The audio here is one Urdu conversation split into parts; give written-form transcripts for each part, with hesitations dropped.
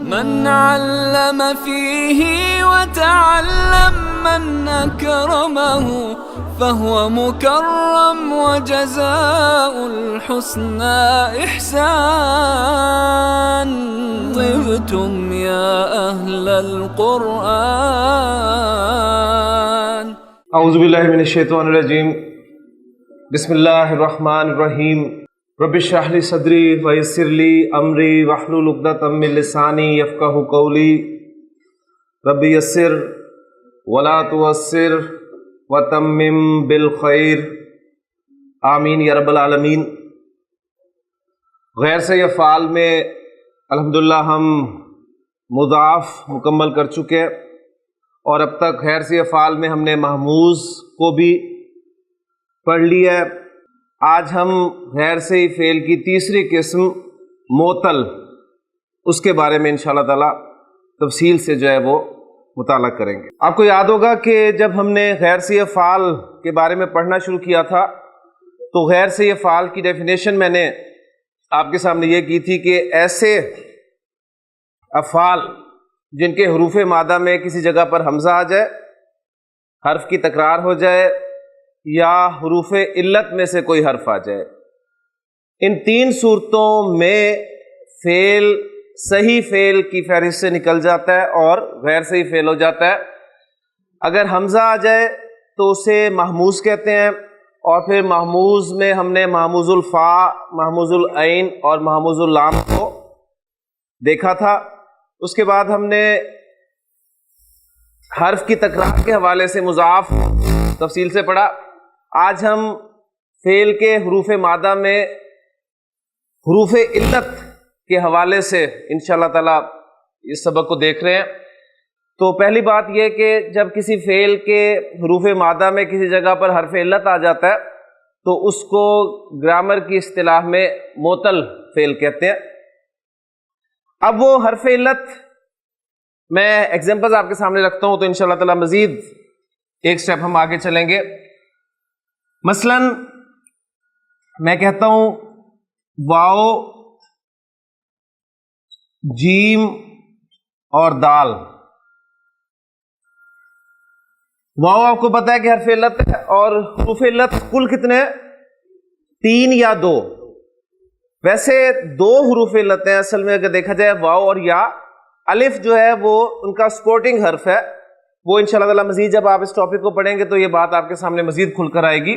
من علم فيه وتعلم من أكرمه فهو مكرم وجزاء الحسنى إحسان. طبتم يا أهل القرآن. اعوذ باللہ من الشیطان الرجیم. بسم اللہ الرحمن الرحیم. رب اشرح لي صدری ویسر لي امری واحلل عقدۃ من لسانی یفقہوا قولی. رب یسر ولا تعسر وتمم بالخیر. آمین یا رب العالمین. غیر سے افعال میں الحمدللہ ہم مضاف مکمل کر چکے، اور اب تک غیر سے افعال میں ہم نے محموز کو بھی پڑھ لیا ہے. آج ہم غیر سے فعل کی تیسری قسم معطل، اس کے بارے میں انشاءاللہ تعالی تفصیل سے جو ہے وہ مطالعہ کریں گے. آپ کو یاد ہوگا کہ جب ہم نے غیر سے افعال کے بارے میں پڑھنا شروع کیا تھا تو غیر سے افعال کی ڈیفینیشن میں نے آپ کے سامنے یہ کی تھی کہ ایسے افعال جن کے حروف مادہ میں کسی جگہ پر حمزہ آ جائے، حرف کی تکرار ہو جائے، یا حروف علت میں سے کوئی حرف آ جائے، ان تین صورتوں میں فعل صحیح فعل کی فہرست سے نکل جاتا ہے اور غیر صحیح فعل ہو جاتا ہے. اگر حمزہ آ جائے تو اسے محموز کہتے ہیں، اور پھر محموز میں ہم نے محموز الفا، محموز العین اور محموز اللام کو دیکھا تھا. اس کے بعد ہم نے حرف کی تکرار کے حوالے سے مضاف تفصیل سے پڑھا. آج ہم فعل کے حروف مادہ میں حروف علت کے حوالے سے انشاءاللہ تعالی اس سبق کو دیکھ رہے ہیں. تو پہلی بات یہ کہ جب کسی فعل کے حروف مادہ میں کسی جگہ پر حرف علت آ جاتا ہے تو اس کو گرامر کی اصطلاح میں معطل فعل کہتے ہیں. اب وہ حرف علت میں ایگزامپلز آپ کے سامنے رکھتا ہوں تو انشاءاللہ تعالی مزید ایک سٹیپ ہم آگے چلیں گے. مثلا میں کہتا ہوں واو، جیم اور دال. واو آپ کو پتا ہے کہ حرف علت ہے، اور حروف علت کل کتنے ہیں؟ 3 یا 2. ویسے 2 حروف علت ہیں اصل میں اگر دیکھا جائے، واو اور یا. الف جو ہے وہ ان کا سپورٹنگ حرف ہے، وہ انشاءاللہ تعالی مزید جب آپ اس ٹاپک کو پڑھیں گے تو یہ بات آپ کے سامنے مزید کھل کر آئے گی.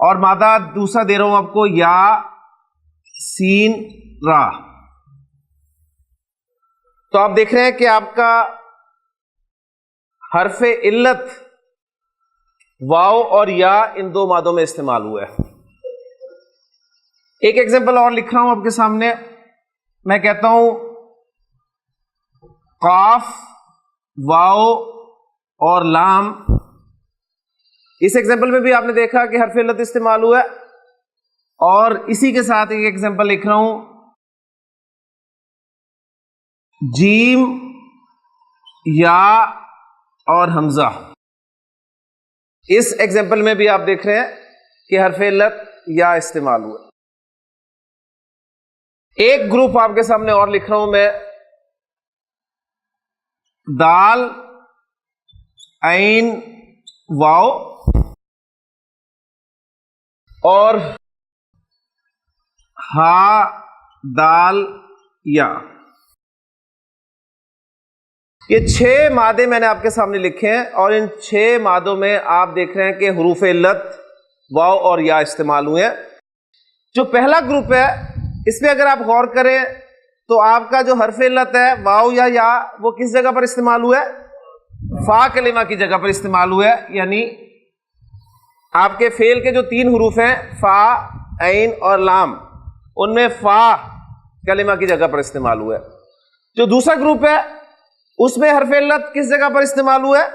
اور مادہ دوسرا دے رہا ہوں آپ کو، یا، سین، را. تو آپ دیکھ رہے ہیں کہ آپ کا حرف علت واو اور یا ان 2 مادوں میں استعمال ہوا ہے. ایک ایگزامپل اور لکھ رہا ہوں آپ کے سامنے. میں کہتا ہوں قاف، واو اور لام. اس ایگزامپل میں بھی آپ نے دیکھا کہ حرف علت استعمال ہوا ہے. اور اسی کے ساتھ ایک ایگزامپل لکھ رہا ہوں جیم، یا اور حمزہ. اس ایگزامپل میں بھی آپ دیکھ رہے ہیں کہ حرف علت یا استعمال ہوا. ایک گروپ آپ کے سامنے اور لکھ رہا ہوں میں، دال، عین، واو اور ہا، دال، یا. یہ 6 مادے میں نے آپ کے سامنے لکھے ہیں، اور ان 6 مادوں میں آپ دیکھ رہے ہیں کہ حروف علت واو اور یا استعمال ہوئے ہیں. جو پہلا گروپ ہے اس میں اگر آپ غور کریں تو آپ کا جو حرف علت ہے واو یا وہ کس جگہ پر استعمال ہوا ہے؟ فا کلمہ کی جگہ پر استعمال ہوا ہے. یعنی آپ کے فعل کے جو 3 حروف ہیں فا، عین اور لام، ان میں فا کلمہ کی جگہ پر استعمال ہوا ہے. جو دوسرا گروپ ہے اس میں حرف علت کس جگہ پر استعمال ہوا ہے؟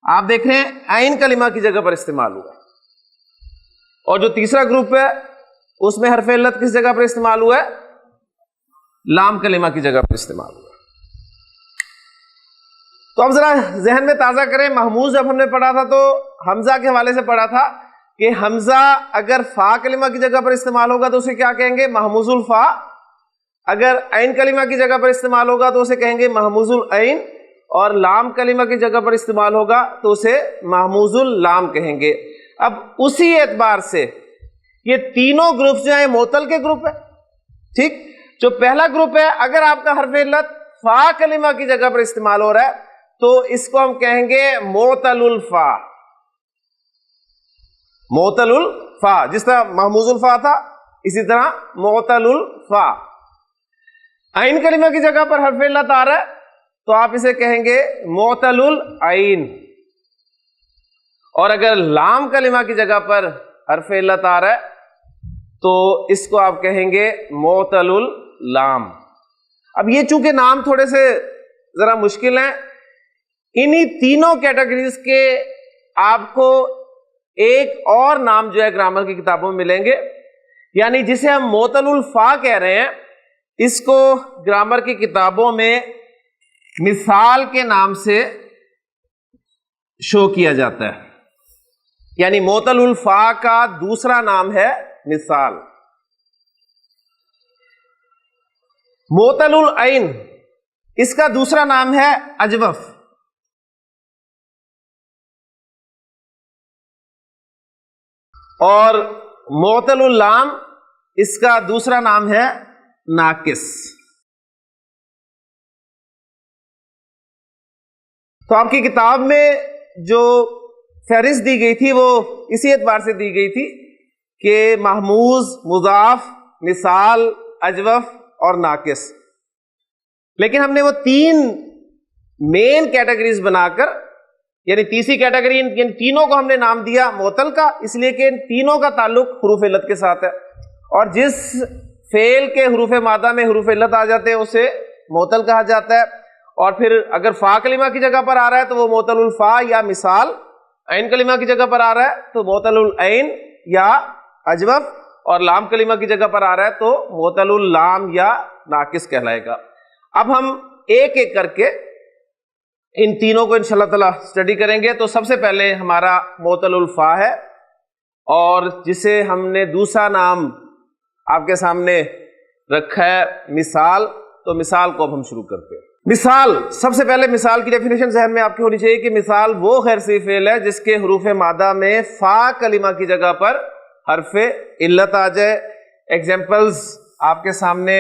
آپ دیکھ رہے ہیں عین کلمہ کی جگہ پر استعمال ہوا ہے. اور جو تیسرا گروپ ہے اس میں حرف علت کس جگہ پر استعمال ہوا ہے؟ لام کلمہ کی جگہ پر استعمال ہوا ہے. تو اب ذرا ذہن میں تازہ کریں، محموز جب ہم نے پڑھا تھا تو حمزہ کے حوالے سے پڑھا تھا کہ حمزہ اگر فا کلمہ کی جگہ پر استعمال ہوگا تو اسے کیا کہیں گے؟ محموز الفا. اگر عین کلمہ کی جگہ پر استعمال ہوگا تو اسے کہیں گے محموز العین، اور لام کلمہ کی جگہ پر استعمال ہوگا تو اسے محموز اللام کہیں گے۔ اب اسی اعتبار سے یہ تینوں گروپس جو ہیں معطل کے گروپ ہیں، ٹھیک؟ جو پہلا گروپ ہے، اگر آپ کا حرف علت فا کلمہ کی جگہ پر استعمال ہو رہا ہے تو اس کو ہم کہیں گے معطل الفا، معطل الفا، جس طرح محموز الفا تھا اسی طرح معطل الفا۔ عین کلمہ کی جگہ پر حرف علت آ رہا ہے تو آپ اسے کہیں گے معطل العین، اور اگر لام کلمہ کی جگہ پر حرف علت آ رہا ہے تو اس کو آپ کہیں گے معطل اللام۔ اب یہ چونکہ نام تھوڑے سے ذرا مشکل ہیں، انہی تینوں کیٹیگریز کے آپ کو ایک اور نام جو ہے گرامر کی کتابوں میں ملیں گے، یعنی جسے ہم معطل الفا کہہ رہے ہیں، اس کو گرامر کی کتابوں میں مثال کے نام سے شو کیا جاتا ہے، یعنی معطل الفا کا دوسرا نام ہے مثال۔ معطل العین اس کا دوسرا نام ہے اجوف، اور معطل اللام اس کا دوسرا نام ہے ناقص۔ تو آپ کی کتاب میں جو فہرست دی گئی تھی وہ اسی اعتبار سے دی گئی تھی کہ محموز، مضاف، مثال، اجوف اور ناقص، لیکن ہم نے وہ تین مین کیٹیگریز بنا کر، یعنی تیسری کیٹیگری ان تینوں کو ہم نے نام دیا معطل کا، اس لیے کہ ان تینوں کا تعلق حروف علت کے ساتھ ہے، اور جس فعل کے حروف مادہ میں حروف علت آ جاتے ہیں اسے معطل کہا جاتا ہے، اور پھر اگر فا کلمہ کی جگہ پر آ رہا ہے تو وہ معطل الفا یا مثال، عین کلمہ کی جگہ پر آ رہا ہے تو معطل العین یا اجوف، اور لام کلمہ کی جگہ پر آ رہا ہے تو معطل اللام یا ناقص کہلائے گا۔ اب ہم ایک ایک کر کے ان تینوں کو انشاءاللہ تعالی اسٹڈی کریں گے۔ تو سب سے پہلے ہمارا معطل الفا ہے، اور جسے ہم نے دوسرا نام آپ کے سامنے رکھا ہے مثال، تو مثال کو اب ہم شروع کرتے ہیں۔ مثال، سب سے پہلے مثال کی ڈیفینیشن ذہن میں آپ کی ہونی چاہیے کہ مثال وہ غیر صحیح فعل ہے جس کے حروف مادہ میں فا کلمہ کی جگہ پر حرف علت آ جائے۔ ایگزامپلز آپ کے سامنے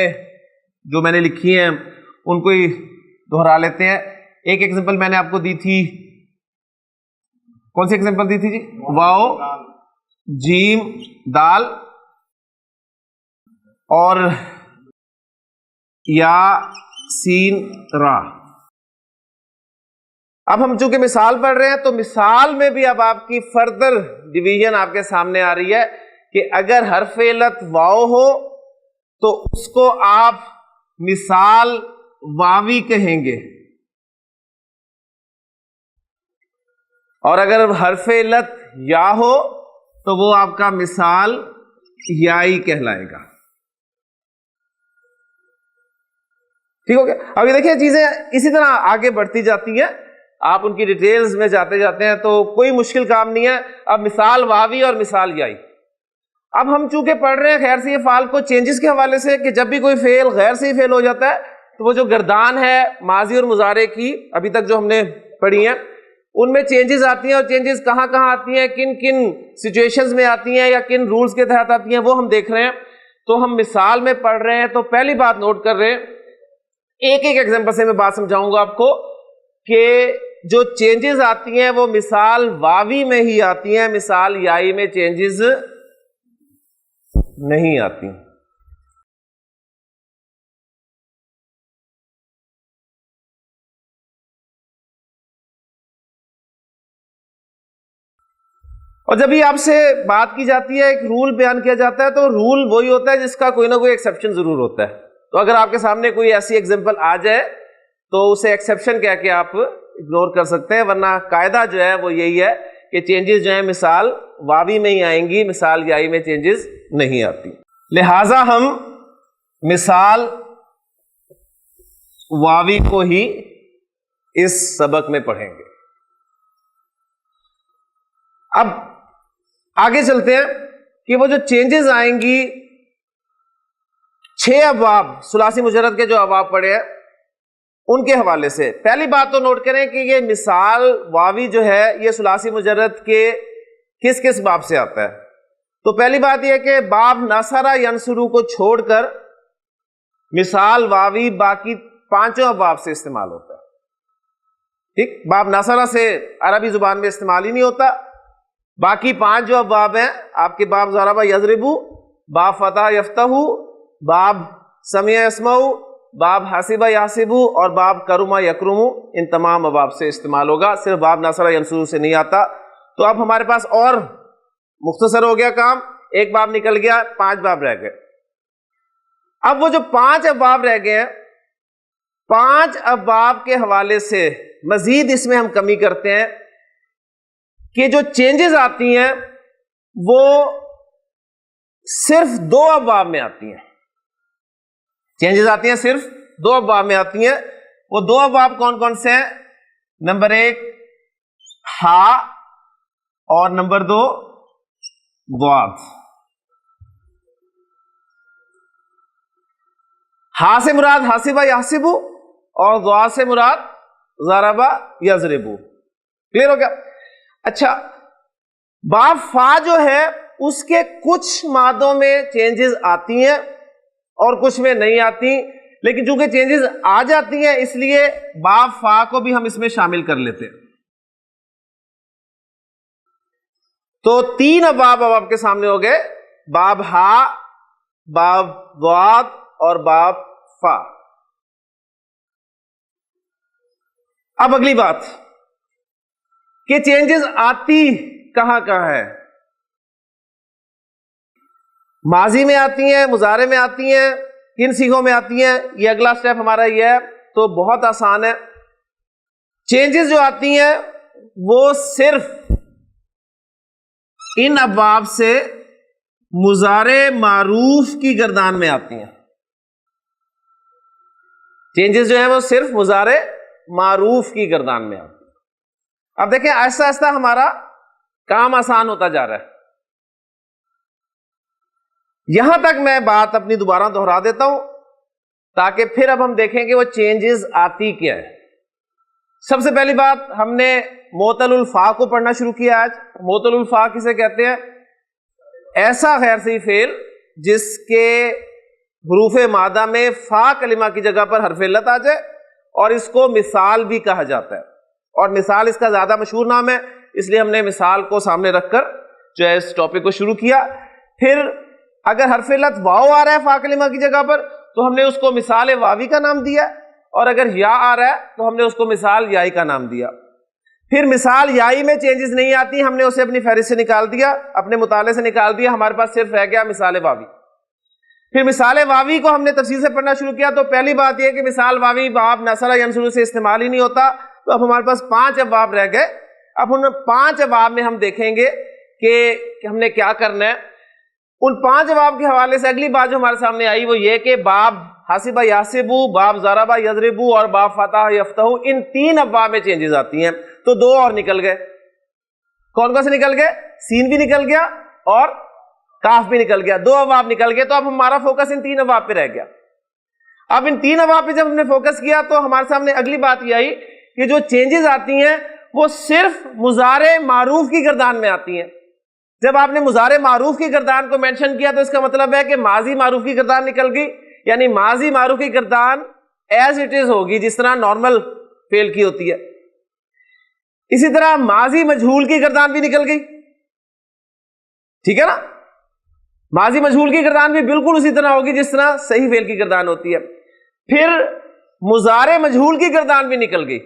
جو میں نے لکھی ہیں ان کو ہی دہرا لیتے ہیں۔ ایک ایگزامپل میں نے آپ کو دی تھی، کون سی ایگزامپل دی تھی جی؟ واو، جیم، دال اور یا، سین، را۔ اب ہم چونکہ مثال پڑھ رہے ہیں تو مثال میں بھی اب آپ کی فردر ڈویژن آپ کے سامنے آ رہی ہے کہ اگر حرف علت واو ہو تو اس کو آپ مثال واوی کہیں گے، اور اگر حرف علت یا ہو تو وہ آپ کا مثال یائی کہلائے گا۔ ٹھیک ہو گیا؟ ابھی دیکھیں چیزیں اسی طرح آگے بڑھتی جاتی ہیں، آپ ان کی ڈیٹیلز میں جاتے جاتے ہیں تو کوئی مشکل کام نہیں ہے۔ اب مثال واوی اور مثال یائی، اب ہم چونکہ پڑھ رہے ہیں غیر صحیح افعال کو چینجز کے حوالے سے کہ جب بھی کوئی فعل غیر صحیح فعل ہو جاتا ہے تو وہ جو گردان ہے ماضی اور مضارع کی ابھی تک جو ہم نے پڑھی ہیں ان میں چینجز آتی ہیں، اور چینجز کہاں کہاں آتی ہیں، کن کن سچویشنز میں آتی ہیں یا کن رولز کے تحت آتی ہیں، وہ ہم دیکھ رہے ہیں۔ تو ہم مثال میں پڑھ رہے ہیں تو پہلی بات نوٹ کر رہے ہیں، ایک ایک ایگزامپل سے میں بات سمجھاؤں گا آپ کو کہ جو چینجز آتی ہیں وہ مثال واوی میں ہی آتی ہیں، مثال یائی میں چینجز نہیں آتی۔ اور جب یہ آپ سے بات کی جاتی ہے، ایک رول بیان کیا جاتا ہے، تو رول وہی ہوتا ہے جس کا کوئی نہ کوئی ایکسیپشن ضرور ہوتا ہے۔ تو اگر آپ کے سامنے کوئی ایسی ایگزامپل آ جائے تو اسے ایکسیپشن کہہ کے آپ اگنور کر سکتے ہیں، ورنہ قاعدہ جو ہے وہ یہی ہے کہ چینجز جو ہیں مثال واوی میں ہی آئیں گی، مثال یائی میں چینجز نہیں آتی۔ لہٰذا ہم مثال واوی کو ہی اس سبق میں پڑھیں گے۔ اب آگے چلتے ہیں کہ وہ جو چینجز آئیں گی 6 ابواب ثلاثی مجرد کے جو ابواب پڑے ہیں ان کے حوالے سے پہلی بات تو نوٹ کریں کہ یہ مثال واوی جو ہے یہ ثلاثی مجرد کے کس کس باب سے آتا ہے. تو پہلی بات یہ کہ باب نصرہ ینصرو کو چھوڑ کر مثال واوی باقی 5 ابواب سے استعمال ہوتا ہے. ٹھیک، باب نصرہ سے عربی زبان میں استعمال ہی نہیں ہوتا. باقی 5 جو ابواب ہیں آپ کے باب ضرب یضرب، باب فتح یفتح، باب سمع یسمع، باب حسب یحسب اور باب کرم یکرم، ان تمام ابواب سے استعمال ہوگا. صرف باب نصرہ ینصرو سے نہیں آتا. تو اب ہمارے پاس اور مختصر ہو گیا کام، ایک باب نکل گیا، 5 باب رہ گئے. اب وہ جو 5 ابواب رہ گئے ہیں، 5 ابواب کے حوالے سے مزید اس میں ہم کمی کرتے ہیں کہ جو چینجز آتی ہیں وہ صرف 2 ابواب میں آتی ہیں. چینجز آتی ہیں صرف 2 ابواب میں آتی ہیں. وہ 2 ابواب کون کون سے ہیں؟ نمبر 1 ہا اور نمبر 2 ضاد. ہا سے مراد حاسبہ یحسب اور ضاد سے مراد ضرب یضرب. کلیئر ہو گیا؟ اچھا، باب فا جو ہے اس کے کچھ مادوں میں چینجز آتی ہیں اور کچھ میں نہیں آتی، لیکن چونکہ چینجز آ جاتی ہیں اس لیے باب فا کو بھی ہم اس میں شامل کر لیتے ہیں. تو 3 ابواب اب آپ کے سامنے ہو گئے، باب ہا، باب ضاد اور باب فا. اب اگلی بات کہ چینجز آتی کہاں کہاں ہے. ماضی میں آتی ہیں، مضارع میں آتی ہیں، کن صیغوں میں آتی ہیں؟ یہ اگلا سٹیپ ہمارا یہ ہے. تو بہت آسان ہے. چینجز جو آتی ہیں وہ صرف ان ابواب سے مضارع معروف کی گردان میں آتی ہیں. چینجز جو ہیں وہ صرف مضارع معروف کی گردان میں آتی ہیں. اب دیکھیں آہستہ آہستہ ہمارا کام آسان ہوتا جا رہا ہے. یہاں تک میں بات اپنی دوبارہ دہرا دیتا ہوں تاکہ پھر اب ہم دیکھیں کہ وہ چینجز آتی کیا ہے. سب سے پہلی بات ہم نے معطل الفا کو پڑھنا شروع کیا. آج معطل الفا کسے کہتے ہیں؟ ایسا غیر صحیح فعل جس کے حروف مادہ میں فا کلمہ کی جگہ پر حرف علت آ جائے، اور اس کو مثال بھی کہا جاتا ہے. اور مثال اس کا زیادہ مشہور نام ہے، اس لیے ہم نے مثال کو سامنے رکھ کر جو ہے اس ٹاپک کو شروع کیا. پھر اگر حرف علت واو آ رہا ہے فا کلمہ کی جگہ پر تو ہم نے اس کو مثال واوی کا نام دیا، اور اگر یا آ رہا ہے تو ہم نے اس کو مثال یائی کا نام دیا. پھر مثال یائی میں چینجز نہیں آتی، ہم نے اسے اپنی فہرست سے نکال دیا، اپنے مطالعے سے نکال دیا. ہمارے پاس صرف رہ گیا مثال واوی. پھر مثال واوی کو ہم نے تفصیل سے پڑھنا شروع کیا. تو پہلی بات یہ کہ مثال واوی باب نصرہ ینصرو سے استعمال ہی نہیں ہوتا. تو اب ہمارے پاس 5 ابواب رہ گئے. اب ان 5 ابواب میں ہم دیکھیں گے کہ ہم نے کیا کرنا ہے. ان 5 ابواب کے حوالے سے اگلی بات جو ہمارے سامنے آئی وہ یہ کہ باب حاسبہ یحسب، باب ضرب یضرب اور باب فتح یفتح، ان 3 ابواب میں چینجز آتی ہیں. تو 2 اور نکل گئے. کون کون سے نکل گئے؟ سین بھی نکل گیا اور کاف بھی نکل گیا. 2 ابواب نکل گئے. تو اب ہمارا فوکس ان 3 ابواب پہ رہ گیا. اب ان 3 ابواب پہ جب ہم نے فوکس کیا تو ہمارے سامنے اگلی بات یہ آئی کہ جو چینجز آتی ہیں وہ صرف مضارع معروف کی گردان میں آتی ہیں. جب آپ نے مضارع معروف کی گردان کو مینشن کیا تو اس کا مطلب ہے کہ ماضی معروف کی گردان نکل گئی. یعنی ماضی معروف کی گردان ایز اٹ از ہوگی جس طرح نارمل فعل کی ہوتی ہے. اسی طرح ماضی مجہول کی گردان بھی نکل گئی. ٹھیک ہے نا؟ ماضی مجہول کی گردان بھی بالکل اسی طرح ہوگی جس طرح صحیح فعل کی گردان ہوتی ہے. پھر مضارع مجہول کی گردان بھی نکل گئی.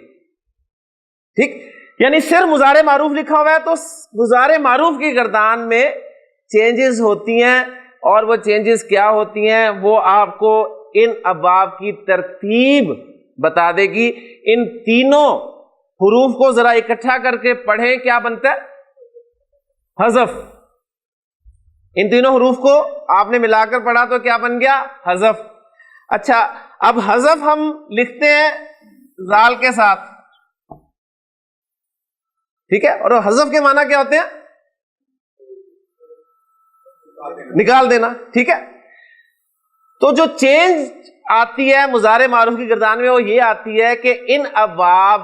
ٹھیک، یعنی صرف مضارع معروف لکھا ہوا ہے تو مضارع معروف کی گردان میں چینجز ہوتی ہیں. اور وہ چینجز کیا ہوتی ہیں وہ آپ کو ان ابواب کی ترتیب بتا دے گی. ان تینوں حروف کو ذرا اکٹھا کر کے پڑھیں، کیا بنتا ہے؟ حذف. ان تینوں حروف کو آپ نے ملا کر پڑھا تو کیا بن گیا؟ حذف. اچھا، اب حذف ہم لکھتے ہیں زال کے ساتھ. ٹھیک ہے، اور حذف کے معنی کیا ہوتے ہیں؟ نکال دینا. ٹھیک ہے، تو جو چینج آتی ہے مضارع معروف کی گردان میں وہ یہ آتی ہے کہ ان ابواب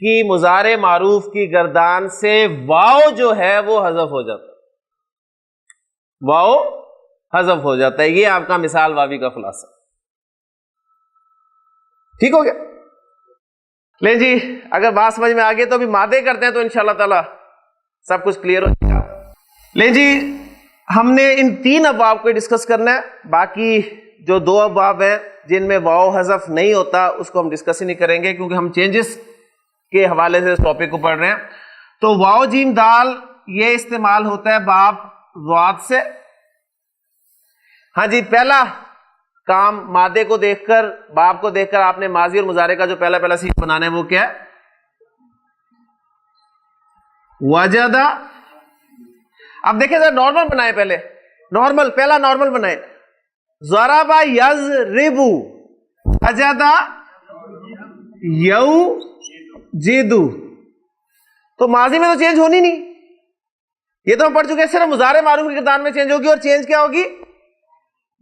کی مضارع معروف کی گردان سے واو جو ہے وہ حذف ہو جاتا ہے، واو حذف ہو جاتا ہے. یہ آپ کا مثال واوی کا خلاصہ. ٹھیک ہو گیا؟ لیں جی، اگر بات سمجھ میں آگے تو ابھی مادے کرتے ہیں تو انشاءاللہ تعالی سب کچھ کلیئر ہو جائے گا. لیں جی، ہم نے ان 3 ابواب کو ڈسکس کرنا ہے. باقی جو 2 ابواب ہیں جن میں واو حذف نہیں ہوتا اس کو ہم ڈسکس ہی نہیں کریں گے کیونکہ ہم چینجز کے حوالے سے اس ٹاپک کو پڑھ رہے ہیں. تو واو جیم دال یہ استعمال ہوتا ہے باب ضاد سے. ہاں جی، پہلا کام مادے کو دیکھ کر، باب کو دیکھ کر آپ نے ماضی اور مضارع کا جو پہلا سیکھ بنانا ہے وہ کیا ہے؟ وجدہ. اب دیکھیں ذرا نارمل بنائیں، پہلے نارمل، پہلا نارمل بنائیں. ضرب یضرب، وجدہ یوجد. تو ماضی میں تو چینج ہونی نہیں، یہ تو ہم پڑھ چکے ہیں. صرف مضارع معروف کی گردان میں چینج ہوگی، اور چینج کیا ہوگی؟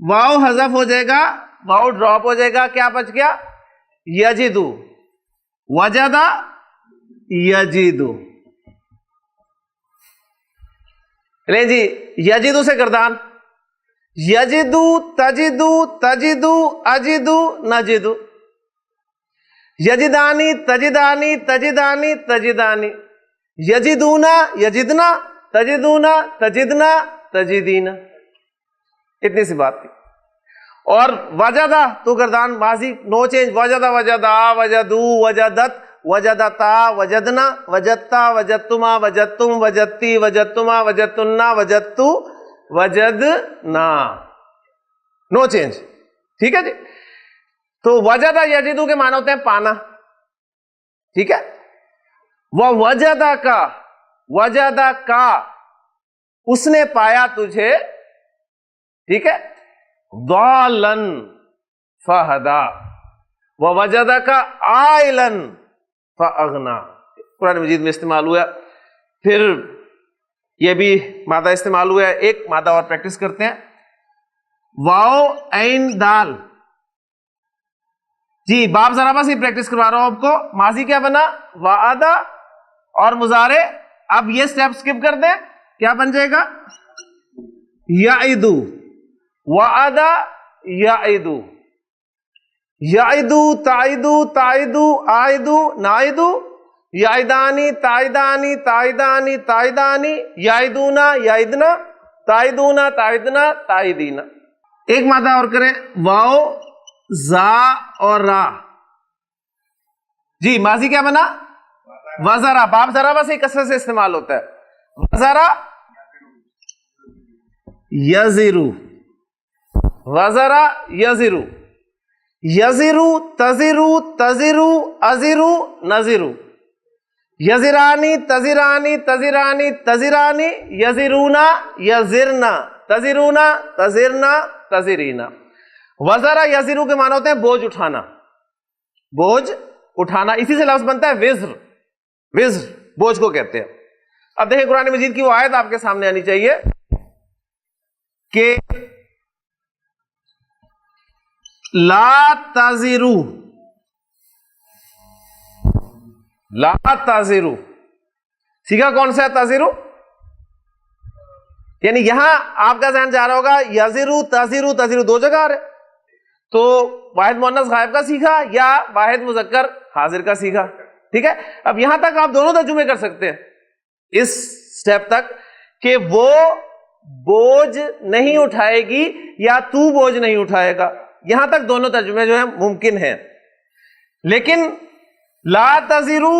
واو حذف ہو جائے گا، واو ڈراپ ہو جائے گا. کیا بچ گیا؟ یجد. وجد یجد. لیں جی، یجد سے گردان. یجد تجد تجد اجد نجد. یجدانی تجدانی تجدانی تجدانی. یجدونا یجدنا تجدونا تجدنا تجدینا. اتنی سی بات تھی. اور وجدہ تو گردان ماضی نو چینج. وجدہ وجدہ وجدو وجدت وجدتا وجدنا وجدتا وجدتما وجدتم وجدتی وجدتما وجدتنا وجدتو وجدنا. نو چینج. ٹھیک ہے جی. تو وجدہ یجدو کے معنی ہوتے ہیں پانا. ٹھیک ہے. وہ وجدہ کا اس نے پایا تجھے. ٹھیک ہے. ضالن فہدا. ووجدک عائلا فاغنا. قرآن مجید میں استعمال ہوا. پھر یہ بھی مادہ استعمال ہوا ہے. ایک مادہ اور پریکٹس کرتے ہیں. واو عین دال. جی باب ذرا بس ہی پریکٹس کروا رہا ہوں آپ کو. ماضی کیا بنا؟ وعدہ. اور مضارع اب یہ سٹیپ سکپ کر دیں. کیا بن جائے گا؟ یعدو. وعدہ یعدو. یعدو تعدو تعدو عائدو نائدو. یعدانی تعدانی تعدانی تعدانی. یعدونا یعدنا تعدونا تعدنا تعدینا. ایک مادہ اور کریں. واو زا اور را. جی ماضی کیا بنا؟ وزرا. باب ذرا بس ایک کثرت سے استعمال ہوتا ہے. وزرا یزرو. وزرا یزرو. یزرو تزرو تزرو ازرو نزرو. یزرانی تزرانی تزرانی تزرانی. یزرونا یزرنا تزرونا تزرنا تزرینا. وزرا یزرو کے معنی ہوتے ہیں بوجھ اٹھانا. بوجھ اٹھانا. اسی سے لفظ بنتا ہے وزر. وزر بوجھ کو کہتے ہیں. اب دیکھیں قرآن مجید کی وہ آیت آپ کے سامنے آنی چاہیے کہ لا تزرو. لا تزرو سیکھا کون سا ہے؟ تزرو. یعنی یہاں آپ کا ذہن جا رہا ہوگا یزرو تزرو. تزرو دو جگہ آ رہے. تو واحد مؤنث غائب کا سیکھا یا واحد مذکر حاضر کا سیکھا. ٹھیک ہے. اب یہاں تک آپ دونوں ترجمے کر سکتے ہیں اس سٹیپ تک کہ وہ بوجھ نہیں اٹھائے گی یا تو بوجھ نہیں اٹھائے گا. یہاں تک دونوں ترجمے جو ہیں ممکن ہیں. لیکن لا تزرو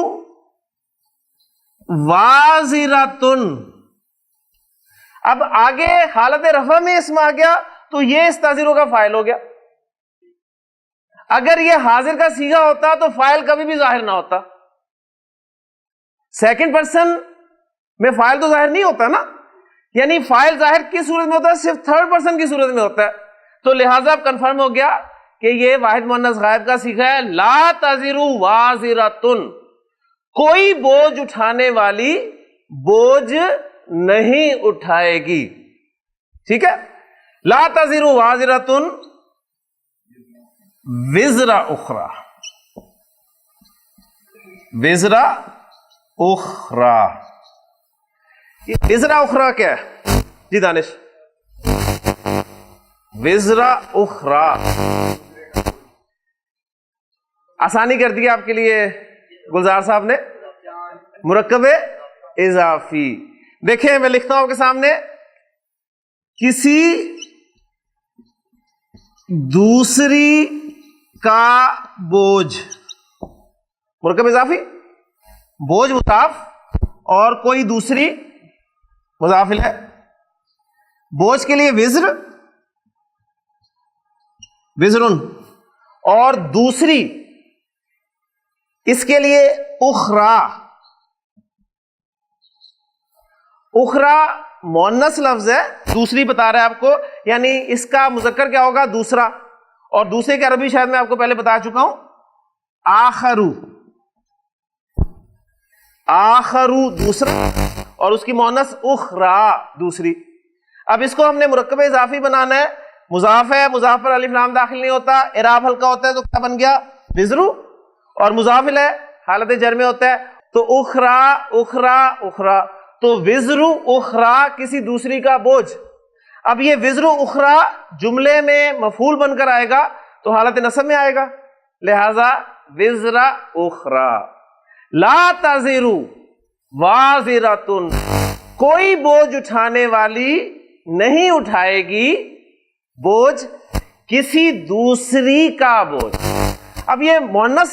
وازرتن. اب آگے حالت رفع میں اسم آ گیا تو یہ اس تزرو کا فاعل ہو گیا. اگر یہ حاضر کا صیغہ ہوتا تو فاعل کبھی بھی ظاہر نہ ہوتا. سیکنڈ پرسن میں فاعل تو ظاہر نہیں ہوتا نا. یعنی فاعل ظاہر کس صورت میں ہوتا ہے؟ صرف تھرڈ پرسن کی صورت میں ہوتا ہے. تو لہذا اب کنفرم ہو گیا کہ یہ واحد مؤنث غائب کا صیغہ ہے. لا تزرو وازرتن. کوئی بوجھ اٹھانے والی بوجھ نہیں اٹھائے گی. ٹھیک ہے. لا تزرو وازرتن وزر اخرى. وزر اخرى. یہ وزر اخرى کیا ہے جی دانش؟ وزر اخرى آسانی کر دیا آپ کے لیے گلزار صاحب نے. مرکب اضافی. دیکھیں میں لکھتا ہوں آپ کے سامنے, کسی دوسری کا بوجھ. مرکب اضافی, بوجھ مضاف اور کوئی دوسری مضاف ہے. بوجھ کے لیے وزر, وزرن, اور دوسری اس کے لیے اخرى. اخرى مؤنث لفظ ہے, دوسری بتا رہا ہے آپ کو, یعنی اس کا مذکر کیا ہوگا؟ دوسرا. اور دوسرے کے عربی شاید میں آپ کو پہلے بتا چکا ہوں, آخرو. آخرو دوسرا, اور اس کی مؤنث اخرى دوسری. اب اس کو ہم نے مرکب اضافی بنانا ہے. مضاف ہے, مضاف پر الف لام داخل نہیں ہوتا, اعراب ہلکا ہوتا ہے, تو کیا بن گیا؟ وزرو. اور مضاف ہے, حالت جر میں ہوتا ہے, تو اخرى اخرى اخرى, تو وزرو اخرى کسی دوسری کا بوجھ. اب یہ وزرو اخرى جملے میں مفعول بن کر آئے گا تو حالت نصب میں آئے گا, لہذا وزر اخرى. لا تزرو وازرۃ, کوئی بوجھ اٹھانے والی نہیں اٹھائے گی بوجھ کسی دوسری کا بوجھ. اب یہ مؤنث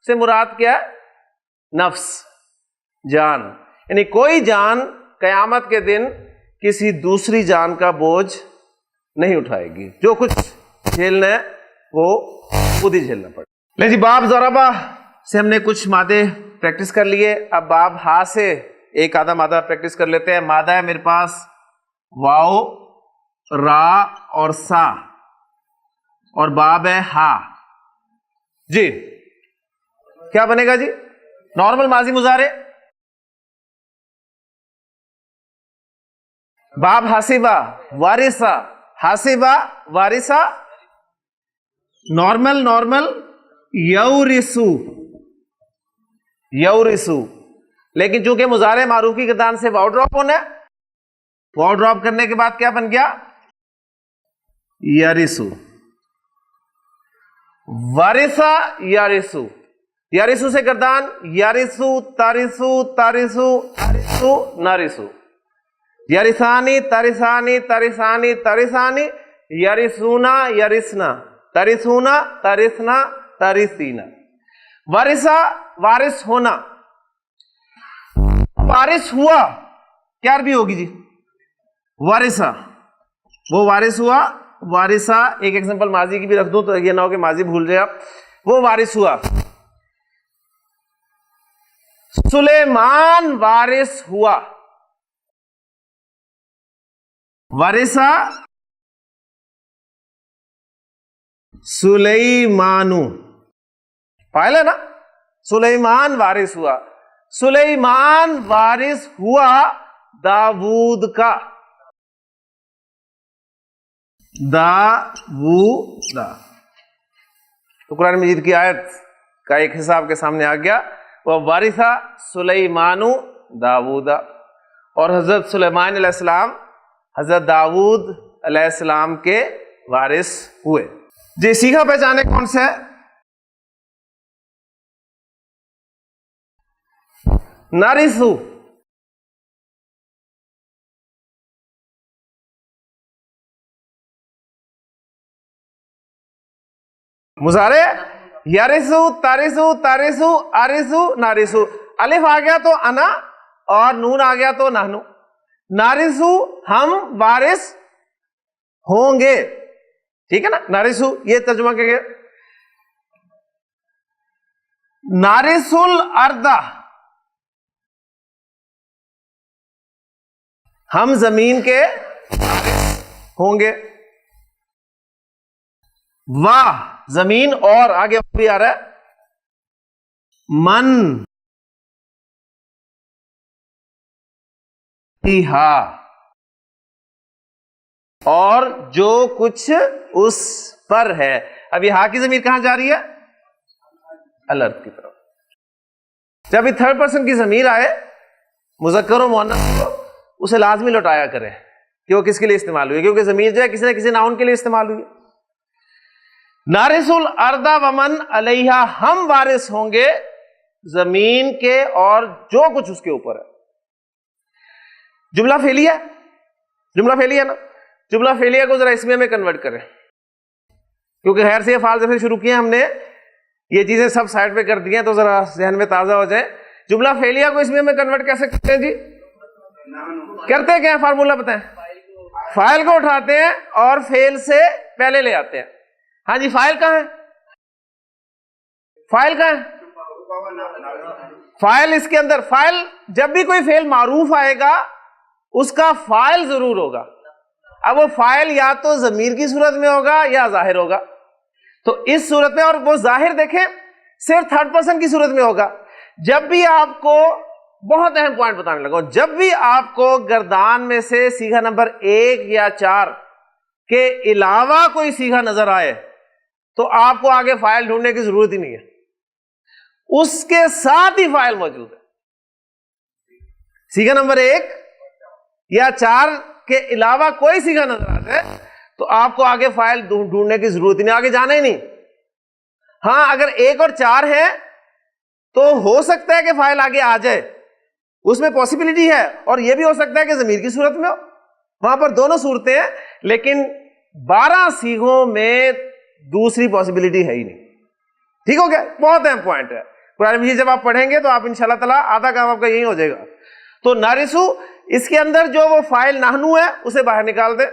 سے مراد کیا ہے؟ نفس, جان. یعنی کوئی جان قیامت کے دن کسی دوسری جان کا بوجھ نہیں اٹھائے گی. جو کچھ جھیلنا ہے وہ خود ہی جھیلنا پڑے. لے جی, باب ضربہ سے ہم نے کچھ مادے پریکٹس کر لیے. اب باب ہا سے ایک آدھا مادہ پریکٹس کر لیتے ہیں. مادہ ہے میرے پاس واو, را اور سا, اور باب ہے ہا. جی کیا بنے گا جی؟ نارمل ماضی مضارع. باب حاسبہ وارثہ, حاسبہ وارثہ. نارمل یورثو, یورثو. لیکن چونکہ مضارع معروف کی گردان سے واو ڈراپ ہونا ہے, واو ڈراپ کرنے کے بعد کیا بن گیا؟ یارثو. وارثہ یارثو. یارثو سے گردان یارثو تارثو تارثو تارثو نارثو. یارثانی تارثانی تارثانی تارثانی, یارثونا یارثنا, تارثونا تارثنا تارثینا. وارثہ وارث ہونا. وارث ہوا کیا عربی ہوگی جی؟ وارثہ. وہ وارث ہوا, وارثہ. ایک ایگزامپل ماضی کی بھی رکھ دوں تو یہ نہ ہو کہ ماضی بھول جائے آپ. وہ وارث ہوا. سلیمان وارث ہوا. وارثہ سلیمانو, فاعل ہے نا, سلیمان وارث ہوا. سلیمان وارث ہوا داود کا. داودا. تو قرآن مجید کی آیت کا ایک حصہ آپ کے سامنے آ گیا. وہ وارثہ سلیمانو داودا. اور حضرت سلیمان علیہ السلام حضرت داود علیہ السلام کے وارث ہوئے. جی سیکھا پہچانے کون سے ہے؟ نارثو. مضارع یارثو تارثو تارثو آرثو نارثو. الف آ گیا تو انا, اور نون آ گیا تو نحنو. نارثو ہم وارث ہوں گے. ٹھیک ہے نا, نارثو یہ ترجمہ کیا گیا. نارث الارض, ہم زمین کے وارث ہوں گے. واہ زمین, اور آگے بھی آ رہا ہے من فیہا, اور جو کچھ اس پر ہے. اب یہ ہا کی ضمیر کہاں جا رہی ہے؟ الارض کی طرف. جب یہ تھرڈ پرسن کی ضمیر آئے مذکر و مؤنث کو اسے لازمی لوٹایا کریں کہ وہ کس کے لیے استعمال ہوئی, کیونکہ ضمیر جو ہے کسی نہ کسی ناؤن کے لیے استعمال ہوئی. نارث الارض ومن علیہا, ہم وارث ہوں گے زمین کے اور جو کچھ اس کے اوپر ہے. جملہ فعلیہ, جملہ فعلیہ نا, جملہ فعلیہ کو ذرا اسمیہ میں کنورٹ کریں, کیونکہ خیر سے افعال سے شروع کیے ہم نے, یہ چیزیں سب سائڈ پہ کر دی ہیں تو ذرا ذہن میں تازہ ہو جائے. جملہ فعلیہ کو اسمیہ میں کنورٹ کیسے کرتے ہیں جی؟ کرتے کیا ہیں, فارمولا بتائیں. فاعل کو اٹھاتے ہیں اور فعل سے پہلے لے آتے ہیں. ہاں جی, فاعل کہاں ہے؟ فاعل کہاں ہے؟ فاعل اس کے اندر. فاعل جب بھی کوئی فعل معروف آئے گا اس کا فاعل ضرور ہوگا. اب وہ فاعل یا تو ضمیر کی صورت میں ہوگا یا ظاہر ہوگا. تو اس صورت میں, اور وہ ظاہر دیکھیں صرف تھرڈ پرسن کی صورت میں ہوگا. جب بھی آپ کو, بہت اہم پوائنٹ بتانے لگا ہوں, جب بھی آپ کو گردان میں سے صیغہ نمبر 1 یا 4 کے علاوہ کوئی صیغہ نظر آئے تو آپ کو آگے فاعل ڈھونڈنے کی ضرورت ہی نہیں ہے, اس کے ساتھ ہی فاعل موجود ہے. صیغہ نمبر 1 یا 4 کے علاوہ کوئی صیغہ نظر آ جائے تو آپ کو آگے فاعل ڈھونڈنے کی ضرورت ہی نہیں, آگے جانا ہی نہیں. ہاں اگر 1 اور 4 ہے تو ہو سکتا ہے کہ فاعل آگے آ جائے, اس میں پاسبلٹی ہے, اور یہ بھی ہو سکتا ہے کہ ضمیر کی صورت میں ہو, وہاں پر دونوں صورتیں ہیں. لیکن 12 صیغوں میں دوسری پاسبلٹی ہے ہی نہیں. ٹھیک ہو گیا, بہت اہم پوائنٹ ہے. قرآن مجید جب آپ پڑھیں گے تو آپ انشاءاللہ تعالیٰ آدھا کام آپ کا یہی ہو جائے گا. تو نارثو, اس کے اندر جو وہ فاعل نحنو ہے اسے باہر نکال دے.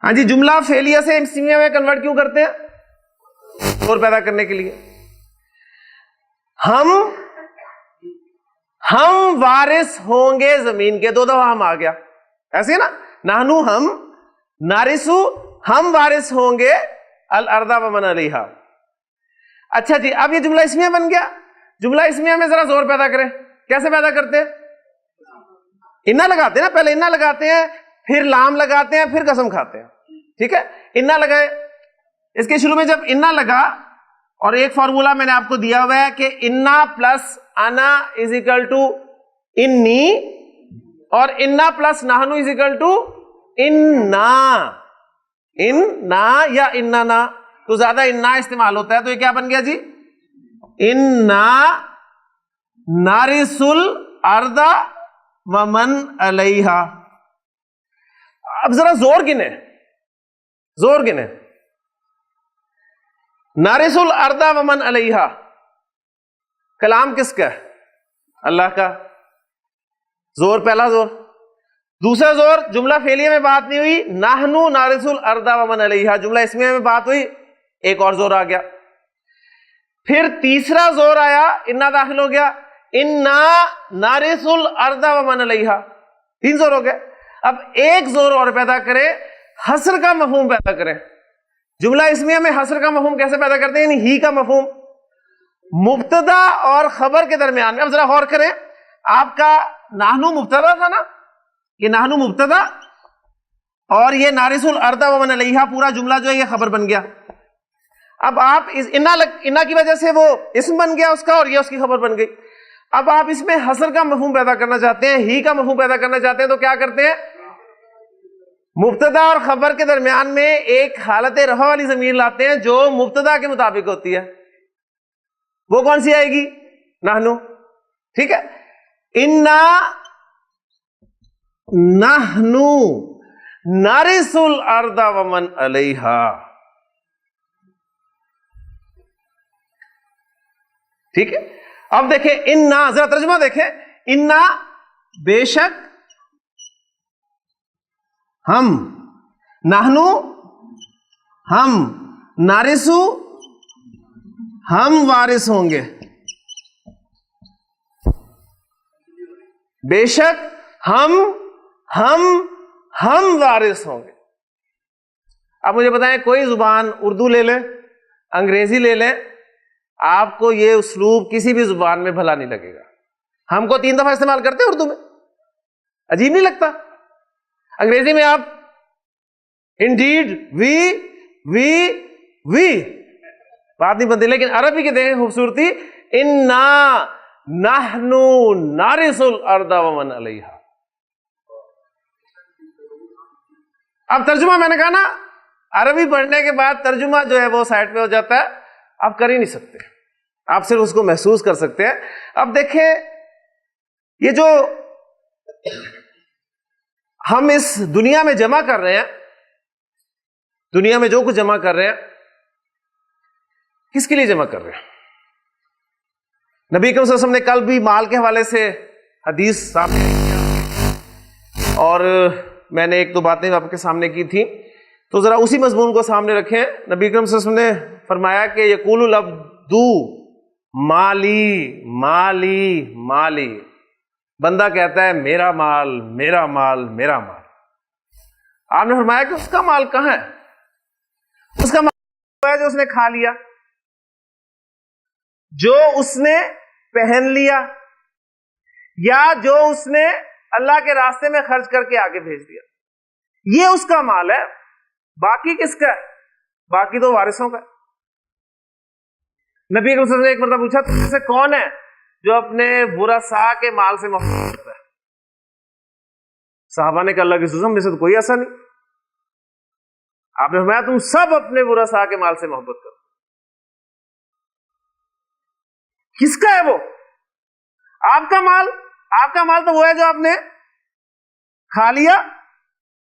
ہاں جی, جملہ فعلیہ سے اسمیہ میں کنورٹ کیوں کرتے ہیں؟ زور پیدا کرنے کے لیے. ہم وارث ہوں گے زمین کے, 2 دفعہ ہم آ گیا ایسے نا, نحنو ہم, نارثو ہم وارث ہوں گے الارض ومن علیہا. اچھا جی, اب یہ جملہ اسمیہ بن گیا. جملہ اسمیہ میں ذرا زور پیدا کریں. کیسے پیدا کرتے ہیں؟ انا لگاتے ہیں نا, پہلے انا لگاتے ہیں, پھر لام لگاتے ہیں, پھر قسم کھاتے ہیں. ٹھیک ہے, انا لگائے. اس کے شروع میں جب انا لگا, اور ایک فارمولا میں نے آپ کو دیا ہوا ہے کہ انا پلس انا از اکول ٹو انی, اور انا پلس نحنو از اکول ٹو انا. انا یا اننا, تو زیادہ انا استعمال ہوتا ہے, تو یہ کیا بن گیا جی؟ انا نارث الارض ومن علیہا. اب ذرا زور گنے, زور گنے. نارث الارض ومن علیہا, کلام کس کا ہے؟ اللہ کا. زور پہلا زور. دوسرا زور, جملہ فعلیہ میں بات نہیں ہوئی, نحنو نارث الارض ومن علیہا, جملہ اسمیہ میں بات ہوئی, ایک اور زور آ گیا. پھر تیسرا زور آیا, انا داخل ہو گیا, انا نارث الارض ومن علیہا, 3 زور ہو گئے. اب ایک زور اور پیدا کریں, حصر کا مفہوم پیدا کریں. جملہ اسمیہ میں حصر کا مفہوم کیسے پیدا کرتے ہیں؟ یعنی ہی کا مفہوم مبتدا اور خبر کے درمیان میں. اب ذرا غور کریں, آپ کا نحنو مبتدا تھا نا, یہ نحنو مبتدا اور یہ نارث الارض ومن علیہا پورا جملہ جو ہے یہ خبر بن گیا. اب آپ انا کی وجہ سے وہ اسم بن گیا اس کا, اور یہ اس کی خبر بن گئی. اب آپ اس میں حصر کا مفہوم پیدا کرنا چاہتے ہیں, ہی کا مفہوم پیدا کرنا چاہتے ہیں, تو کیا کرتے ہیں؟ مبتدا اور خبر کے درمیان میں ایک حالت رفع والی ضمیر لاتے ہیں جو مبتدا کے مطابق ہوتی ہے. وہ کون سی آئے گی؟ نحنو. ٹھیک ہے, انا نحنو نارث الارض ومن علیہا. ٹھیک ہے, اب دیکھیں انا, ذرا ترجمہ دیکھیں. انا بے شک, ہم, نحنو ہم, نارثو ہم وارث ہوں گے. بے شک ہم وارث ہوں گے. اب مجھے بتائیں, کوئی زبان, اردو لے لیں, انگریزی لے لیں, آپ کو یہ اسلوب کسی بھی زبان میں بھلا نہیں لگے گا. ہم کو 3 دفعہ استعمال کرتے ہیں اردو میں, عجیب نہیں لگتا؟ انگریزی میں آپ انڈیڈ وی بات نہیں بنتی. لیکن عربی کی دیکھیں خوبصورتی, انا نحن نارث الارض ومن علیہا. اب ترجمہ میں نے کہا نا, عربی پڑھنے کے بعد ترجمہ جو ہے وہ سائڈ پہ ہو جاتا ہے, آپ کر ہی نہیں سکتے, آپ صرف اس کو محسوس کر سکتے ہیں. اب دیکھیں یہ جو ہم اس دنیا میں جمع کر رہے ہیں, دنیا میں جو کچھ جمع کر رہے ہیں, کس کے لیے جمع کر رہے ہیں؟ نبی کریم صلی اللہ علیہ وسلم نے کل بھی مال کے حوالے سے حدیث سامنے کیا, اور میں نے ایک دو باتیں آپ کے سامنے کی تھی, تو ذرا اسی مضمون کو سامنے رکھیں. نبی کریم صلی اللہ علیہ وسلم نے فرمایا کہ یقول العبد مالی مالی مالی, بندہ کہتا ہے میرا مال میرا مال میرا مال. آپ نے فرمایا کہ اس کا مال کہاں ہے؟ اس کا مال ہے جو اس نے کھا لیا, جو اس نے پہن لیا, یا جو اس نے اللہ کے راستے میں خرچ کر کے آگے بھیج دیا, یہ اس کا مال ہے. باقی کس کا ہے؟ باقی تو وارثوں کا ہے. نبی صلی اللہ علیہ وسلم نے ایک مرتبہ پوچھا تم سے کون ہے جو اپنے ورثاء کے مال سے محبت کرتا ہے؟ صحابہ نے کہا اللہ کے رسول میں سے تو کوئی ایسا نہیں. آپ نے فرمایا تم سب اپنے ورثاء کے مال سے محبت کرو. کس کا ہے وہ؟ آپ کا مال. آپ کا مال تو وہ ہے جو آپ نے کھا لیا,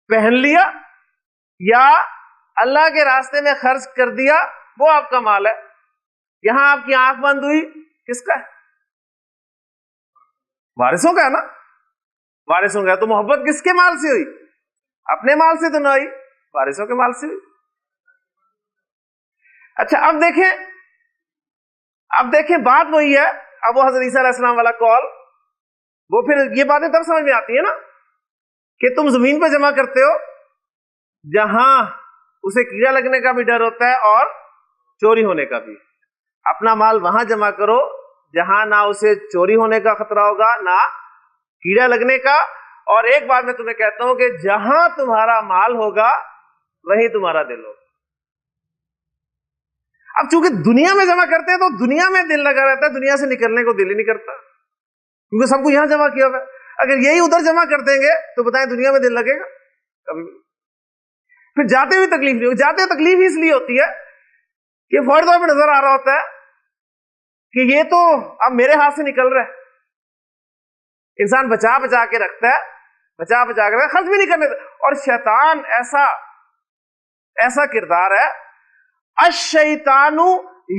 پہن لیا, یا اللہ کے راستے میں خرچ کر دیا, وہ آپ کا مال ہے. یہاں آپ کی آنکھ بند ہوئی, کس کا ہے؟ وارثوں کا ہے نا, وارثوں کا ہے. تو محبت کس کے مال سے ہوئی؟ اپنے مال سے تو نہ ہوئی, وارثوں کے مال سے ہوئی. اچھا اب دیکھیں بات وہی ہے. اب وہ حضرت عیسیٰ علیہ السلام والا کال, وہ پھر یہ باتیں تب سمجھ میں آتی ہیں نا کہ تم زمین پہ جمع کرتے ہو جہاں اسے کیڑا لگنے کا بھی ڈر ہوتا ہے اور چوری ہونے کا بھی. اپنا مال وہاں جمع کرو جہاں نہ اسے چوری ہونے کا خطرہ ہوگا نہ کیڑا لگنے کا. اور ایک بات میں تمہیں کہتا ہوں کہ جہاں تمہارا مال ہوگا وہیں تمہارا دل ہوگا. اب چونکہ دنیا میں جمع کرتے ہیں تو دنیا میں دل لگا رہتا ہے, دنیا سے نکلنے کو دل ہی نہیں کرتا, کیونکہ سب کو یہاں جمع کیا ہوا ہے. اگر یہی ادھر جمع کر دیں گے تو بتائیں دنیا میں دل لگے گا کبھی؟ پھر جاتے ہوئے تکلیف نہیں ہوگی. جاتے ہوئے تکلیف ہی اس لیے ہوتی ہے کہ فوری طور پہ نظر آ رہا ہوتا ہے کہ یہ تو اب میرے ہاتھ سے نکل رہا ہے. انسان بچا بچا کے رکھتا ہے, بچا بچا کے خرچ بھی نہیں کرنے دیتا. اور شیطان ایسا کردار ہے, الشیطان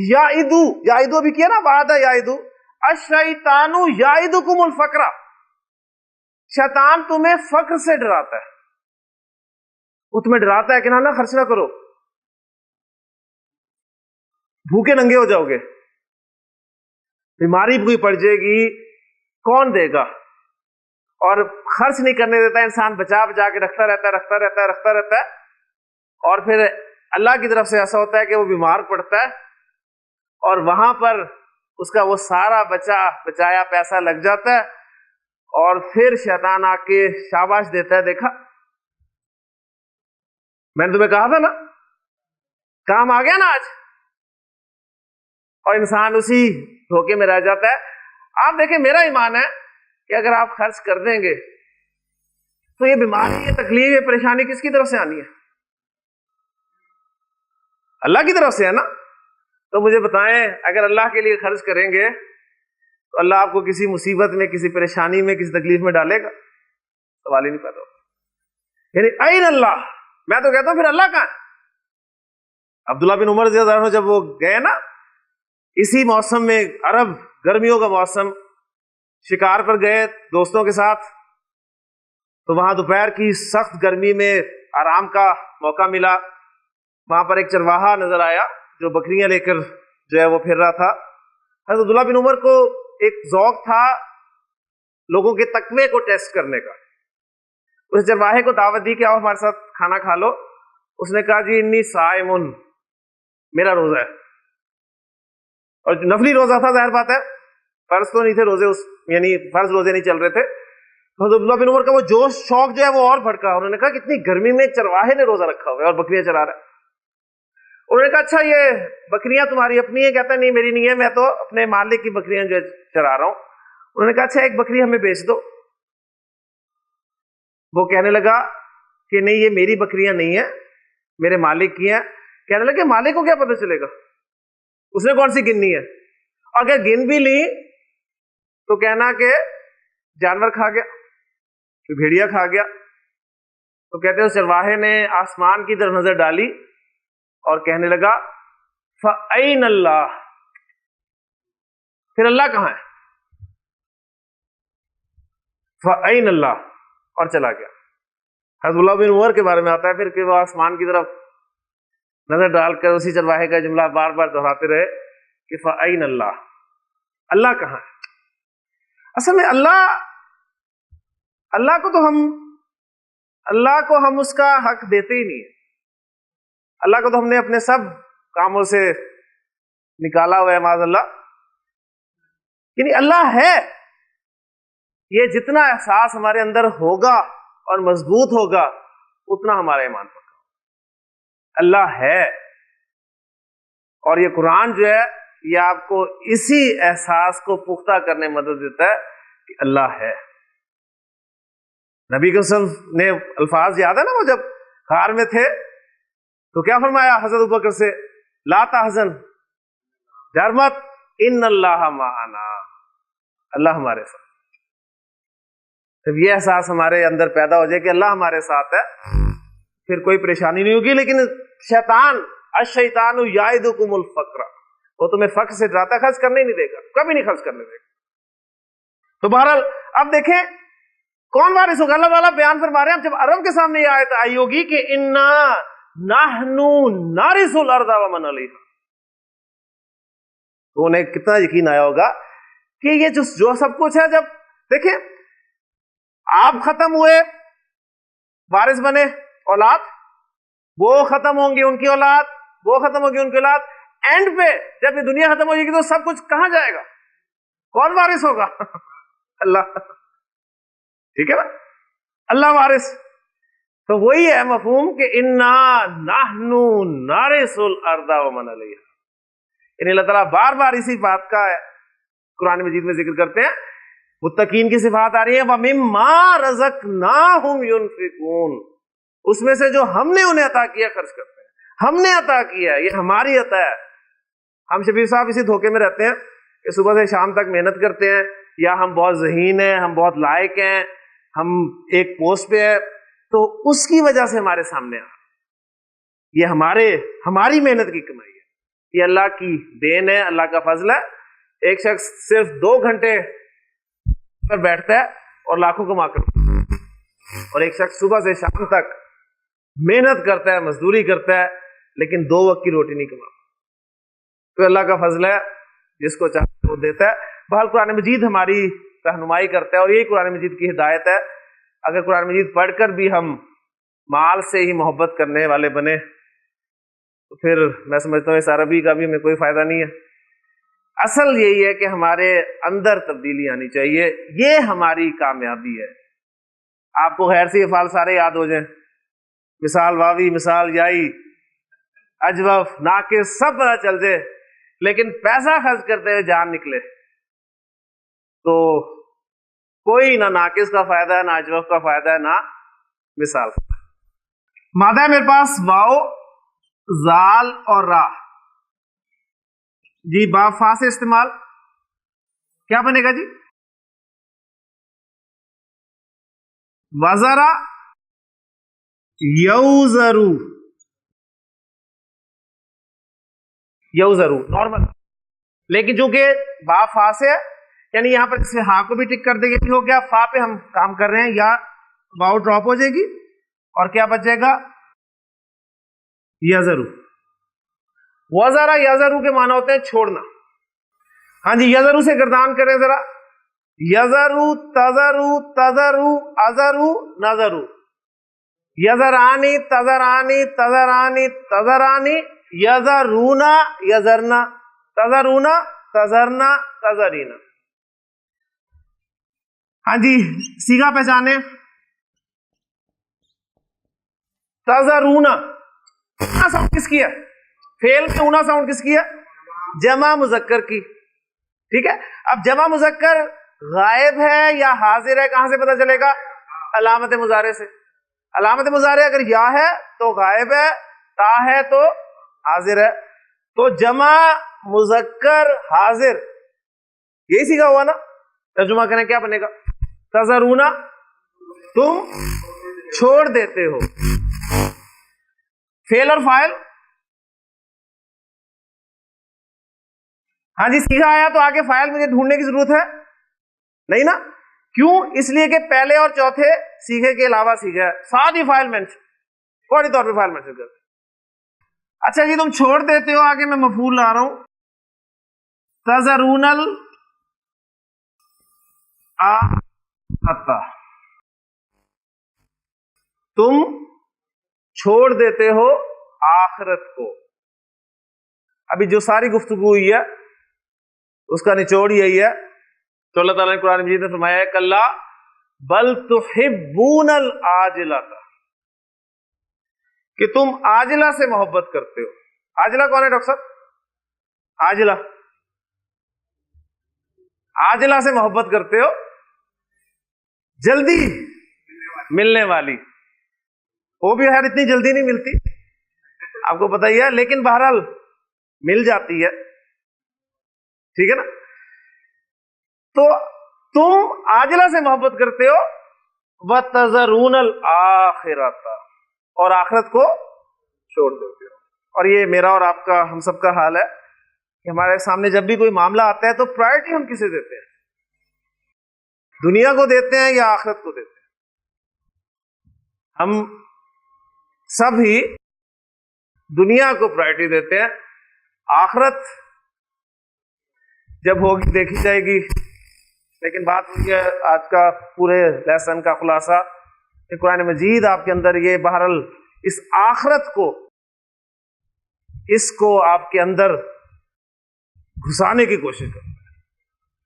یعدو, یعدو بھی کیا نا, وعدہ یعدو, الشیطان یعدکم الفقر, شیطان تمہیں فقر سے ڈراتا ہے. وہ تمہیں ڈراتا ہے کہ نہ خرچ نہ کرو, بھوکے ننگے ہو جاؤ گے, بیماری کوئی پڑ جائے گی, کون دے گا؟ اور خرچ نہیں کرنے دیتا, انسان بچا بچا کے رکھتا رہتا ہے. اور پھر اللہ کی طرف سے ایسا ہوتا ہے کہ وہ بیمار پڑتا ہے اور وہاں پر اس کا وہ سارا بچایا پیسہ لگ جاتا ہے, اور پھر شیطان آ کے شاباش دیتا ہے, دیکھا میں نے تمہیں کہا تھا نا, کام آ گیا نا آج. اور انسان اسی دھوکے میں رہ جاتا ہے. آپ دیکھیں میرا ایمان ہے کہ اگر آپ خرچ کر دیں گے تو یہ بیماری, یہ تکلیف, یہ پریشانی کس کی طرف سے آنی ہے؟ اللہ کی طرف سے ہے نا. تو مجھے بتائیں اگر اللہ کے لیے خرچ کریں گے تو اللہ آپ کو کسی مصیبت میں, کسی پریشانی میں, کسی تکلیف میں ڈالے گا؟ سوال ہی نہیں پیدا ہوتا. یعنی این اللہ, میں تو کہتا ہوں پھر اللہ کہاں ہے؟ عبداللہ بن عمر رضی اللہ عنہ جب وہ گئے نا اسی موسم میں, عرب گرمیوں کا موسم, شکار پر گئے دوستوں کے ساتھ, تو وہاں دوپہر کی سخت گرمی میں آرام کا موقع ملا. وہاں پر ایک چرواہا نظر آیا جو بکریاں لے کر جو ہے وہ پھر رہا تھا. حضرت عبداللہ بن عمر کو ایک ذوق تھا لوگوں کے تقوی کو ٹیسٹ کرنے کا. اس چرواہے کو دعوت دی کہ آؤ ہمارے ساتھ کھانا کھا لو. اس نے کہا جی انی صائمن, میرا روزہ ہے. اور نفلی روزہ تھا, ظاہر بات ہے, فرض تو نہیں تھے روزے, یعنی فرض روزے نہیں چل رہے تھے. تو حضرت عبداللہ بن عمر کا وہ جوش شوق جو ہے وہ اور بھڑکا. انہوں نے کہا کتنی گرمی میں چرواہے نے روزہ رکھا ہوا ہے اور بکریاں چرا رہا ہے. انہوں نے کہا اچھا یہ بکریاں تمہاری اپنی ہیں؟ کہتا نہیں میری نہیں ہے, میں تو اپنے مالک کی بکریاں جو چرا رہا ہوں. انہوں نے کہا اچھا ایک بکری ہمیں بیچ دو. وہ کہنے لگا کہ نہیں یہ میری بکریاں نہیں ہیں, میرے مالک کی ہیں. کہنے لگے مالک کو کیا پتہ چلے گا, اس نے کون سی گننی ہے, اگر گن بھی لی تو کہنا کہ جانور کھا گیا, کہ بھیڑیا کھا گیا. تو کہتے ہیں چرواہے نے آسمان کی طرف نظر ڈالی اور کہنے لگا فَأَيْنَ اللَّهُ, پھر اللہ کہاں ہے, فَأَيْنَ اللَّهُ, اور چلا گیا. حضرت عبداللہ بن عمر کے بارے میں آتا ہے پھر کہ وہ آسمان کی طرف نظر ڈال کر اسی چرواہے کا جملہ بار بار دہراتے رہے کہ فَأَيْنَ اللَّهُ, اللہ کہاں ہے. اصل میں اللہ کو ہم اس کا حق دیتے ہی نہیں ہے. اللہ کو تو ہم نے اپنے سب کاموں سے نکالا ہوا ہے معاذ اللہ. یعنی اللہ ہے, یہ جتنا احساس ہمارے اندر ہوگا اور مضبوط ہوگا اتنا ہمارا ایمان پکا. اللہ ہے, اور یہ قرآن جو ہے یہ آپ کو اسی احساس کو پختہ کرنے میں مدد دیتا ہے کہ اللہ ہے. نبی صلی اللہ علیہ وسلم نے الفاظ یاد ہے نا, وہ جب غار میں تھے تو کیا فرمایا حضرت ابوبکر سے, لا تحزن, ڈر مت, ان اللہ معنا, اللہ ہمارے ساتھ. جب یہ احساس ہمارے اندر پیدا ہو جائے کہ اللہ ہمارے ساتھ ہے پھر کوئی پریشانی نہیں ہوگی. لیکن شیطان, الشیطان یعدکم الفقر, وہ تمہیں فقر سے ڈراتا ہے, خرچ کرنے ہی نہیں دے گا, کبھی نہیں خرچ کرنے دے گا. تو بہرحال اب دیکھیں کون وارث ہوگا. اللہ تعالیٰ بیان فرما رہے ہیں جب عرب کے سامنے یہ آیت آئی ہوگی کہ انا نحن نارث الارض ومن علیہا, تو انہیں کتنا یقین آیا ہوگا کہ یہ جو سب کچھ ہے. جب دیکھیں آپ ختم ہوئے, وارث بنے اولاد, وہ ختم ہوں گی ان کی اولاد, وہ ختم ہوگی ان کی اولاد, اینڈ پہ جب یہ دنیا ختم ہو جائے گی تو سب کچھ کہاں جائے گا, کون وارث ہوگا؟ اللہ. ٹھیک ہے نا, اللہ وارث. تو وہی ہے مفہوم کہ انا نحن نارث الارض ومن علیہا. یعنی اللہ تعالیٰ بار بار اسی بات کا قرآن مجید میں ذکر کرتے ہیں. متقین کی صفات آ رہی ہے وَمِمَّا رَزَقْنَاهُمْ يُنْفِقُونَ, اس میں سے جو ہم نے انہیں عطا کیا خرچ کرتے ہیں. ہم نے عطا کیا, یہ ہماری عطا ہے. ہم شبیر صاحب اسی دھوکے میں رہتے ہیں کہ صبح سے شام تک محنت کرتے ہیں, یا ہم بہت ذہین ہیں, ہم بہت لائق ہیں, ہم ایک پوسٹ پہ ہیں, تو اس کی وجہ سے ہمارے سامنے آ, یہ ہماری محنت کی کمائی ہے, یہ اللہ کی دین ہے, اللہ کا فضل ہے. ایک شخص صرف 2 گھنٹے پر بیٹھتا ہے اور لاکھوں کما کر, اور ایک شخص صبح سے شام تک محنت کرتا ہے, مزدوری کرتا ہے, لیکن 2 وقت کی روٹی نہیں کماتا. تو اللہ کا فضل ہے, جس کو چاہتا وہ دیتا ہے. بہرحال قرآن مجید ہماری رہنمائی کرتا ہے, اور یہی قرآن مجید کی ہدایت ہے. اگر قرآن مجید پڑھ کر بھی ہم مال سے ہی محبت کرنے والے بنے تو پھر میں سمجھتا ہوں اس عربی کا بھی ہمیں کوئی فائدہ نہیں ہے. اصل یہی ہے کہ ہمارے اندر تبدیلی آنی چاہیے, یہ ہماری کامیابی ہے. آپ کو غیر سے افعال سارے یاد ہو جائیں, مثال واوی, مثال یائی, اجوف, ناقص, سب پتہ چل جائے, لیکن پیسہ خرچ کرتے ہوئے جان نکلے تو کوئی نہ ناقص کا فائدہ ہے, نہ اجوف کا فائدہ ہے, نہ مثال. مادہ ہے میرے پاس واو, زال اور را. جی با فا سے استعمال کیا بنے گا جی؟ وزرا یوزرو, یوزرو نارمل. لیکن چونکہ با فا سے ہے, یعنی یہاں پر اس ہاں کو بھی ٹک کر دے گی, ہو گیا فا پہ ہم کام کر رہے ہیں, یا واو ڈراپ ہو جائے گی اور کیا بچ جائے گا؟ یزرو. وزرا یزرو کے معنی ہوتے ہیں چھوڑنا. ہاں جی, یزرو سے گردان کریں ذرا. یزرو, تزرو, تزرو, ازرو, نظرو. یزرانی, تزرانی, تزرانی, تزرانی, یزرونا, یزرنا, تزرونا, تزرنا, تزرینا. ہاں جی سیگا پہچانے. تذرونا اونا ساؤنڈ کس کی ہے؟ فعل میں اونا ساؤنڈ کس کی ہے؟ جمع مذکر کی. ٹھیک ہے. اب جمع مذکر غائب ہے یا حاضر ہے کہاں سے پتہ چلے گا؟ علامت مضارع سے. علامت مضارع اگر یا ہے تو غائب ہے, تا ہے تو حاضر ہے. تو جمع مذکر حاضر یہی سیکھا ہوا نا. ترجمہ کریں کیا بنے گا؟ تذرونا تم چھوڑ دیتے ہو. فعل اور فاعل ہاں جی سیکھا آیا تو آگے فاعل مجھے ڈھونڈنے کی ضرورت ہے نہیں نا. کیوں؟ اس لیے کہ پہلے اور چوتھے سیکھے کے علاوہ سیکھا ہے, ساتھ ہی فاعل مینشن فوری طور پہ فاعل مینشن کرتے. اچھا جی تم چھوڑ دیتے ہو, آگے میں مفعول لا رہا ہوں. تذرون تم چھوڑ دیتے ہو آخرت کو. ابھی جو ساری گفتگو ہوئی ہے اس کا نچوڑ یہی ہے. تو اللہ تعالیٰ نے قرآن مجید میں فرمایا ہے کلا بل تحبون العاجلہ, کہ تم عاجلہ سے محبت کرتے ہو. عاجلہ کون ہے ڈاکٹر صاحب؟ عاجلہ سے محبت کرتے ہو, جلدی ملنے والی. وہ بھی خیر اتنی جلدی نہیں ملتی آپ کو پتہ ہی ہے, لیکن بہرحال مل جاتی ہے. ٹھیک ہے نا. تو تم عاجلہ سے محبت کرتے ہو وَتَذَرُونَ الْآخِرَةَ, اور آخرت کو چھوڑ دیتے ہو. اور یہ میرا اور آپ کا ہم سب کا حال ہے کہ ہمارے سامنے جب بھی کوئی معاملہ آتا ہے تو پرائرٹی ہم کسے دیتے ہیں؟ دنیا کو دیتے ہیں یا آخرت کو دیتے ہیں؟ ہم سب ہی دنیا کو پرائرٹی دیتے ہیں. آخرت جب ہوگی دیکھی جائے گی. لیکن بات ہوئی ہے آج کا پورے لیسن کا خلاصہ کہ قرآن مجید آپ کے اندر یہ بہرحال اس آخرت کو, اس کو آپ کے اندر گھسانے کی کوشش کرتا ہے.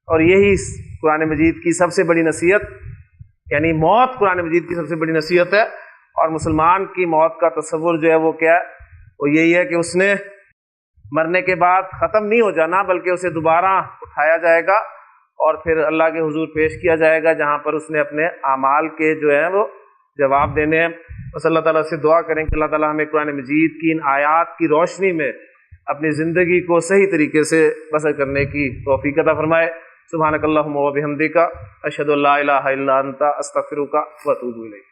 اور یہی قرآن مجید کی سب سے بڑی نصیحت, یعنی موت قرآن مجید کی سب سے بڑی نصیحت ہے. اور مسلمان کی موت کا تصور جو ہے وہ کیا ہے؟ وہ یہی ہے کہ اس نے مرنے کے بعد ختم نہیں ہو جانا, بلکہ اسے دوبارہ اٹھایا جائے گا اور پھر اللہ کے حضور پیش کیا جائے گا, جہاں پر اس نے اپنے اعمال کے جو ہیں وہ جواب دینے ہیں. بس اللہ تعالیٰ سے دعا کریں کہ اللہ تعالیٰ ہمیں قرآن مجید کی ان آیات کی روشنی میں اپنی زندگی کو صحیح طریقے سے بسر کرنے کی توفیق عطا فرمائے. سبحانک اللہم و بحمدک اشہد ان لا الہ الا انت استغفرک و اتوب الیک.